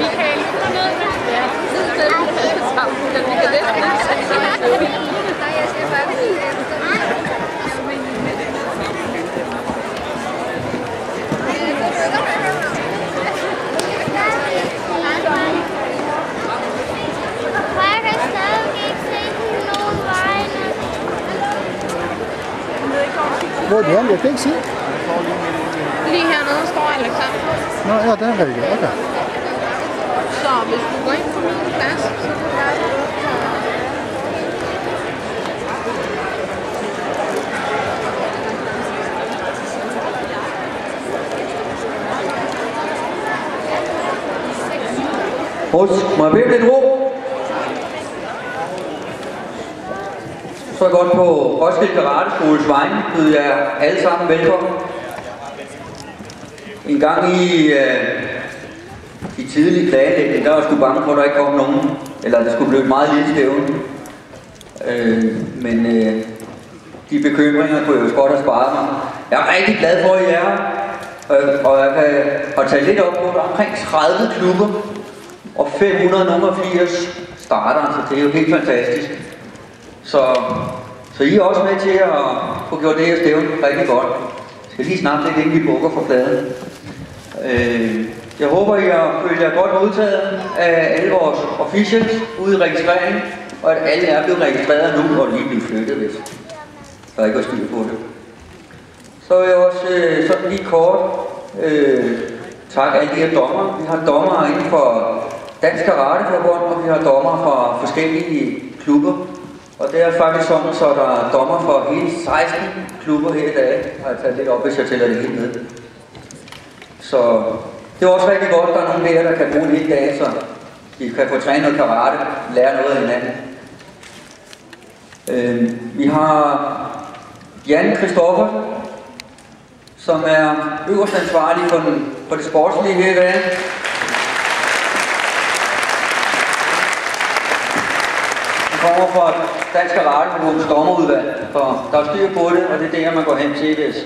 Michael, kom ned. Ja, sid stille sammen. Vi kan næsten ikke sætte sig i. Nej, jeg skal bare Hvor er det henne? Jeg kan ikke se. Lige hernede står Alexander. Nå, ja, der er det. Okay. Så hvis du går ind på min plads, så kan du være det. Må jeg bede lidt ro? Så godt på Roskilde Karateskoles vegne byder jeg alle sammen velkommen. En gang i de tidlige planlægning, der var jeg sgu bange for, at der ikke kom nogen, eller det skulle blive et meget lille stævne. Men de bekymringer kunne jeg jo godt have sparet mig. Jeg er rigtig glad for, at I er her, og jeg kan tage lidt op på, der er omkring 30 klubber og 580 starter, så det er jo helt fantastisk. Så I er også med til at få gjort det her stævne rigtig godt. Jeg skal lige snakke lidt, inden vi bukker for pladen. Jeg håber, I har følt jer godt modtaget af alle vores officials ude i registreringen, og at alle er blevet registreret nu, og lige blevet flyttet, hvis der ikke var styr på det. Så vil jeg også sådan lige kort takke alle de her dommer. Vi har dommer inden for Dansk Karateforbund, og vi har dommer fra forskellige klubber. Og det er faktisk sådan, så der er dommer for hele 16 klubber her i dag. Jeg har taget lidt op, hvis jeg tæller det helt ned. Så det er også rigtig godt, at der er nogen der kan bruge en hel dag, så de kan få trænet noget karate, lære noget af hinanden. Vi har Jan Christoffer, som er øverst ansvarlig for det sportslige her i dag. Han kommer fra Dansk Karateforbunds dommerudvalg, for der er styr på det, og det er det, man går hen til, hvis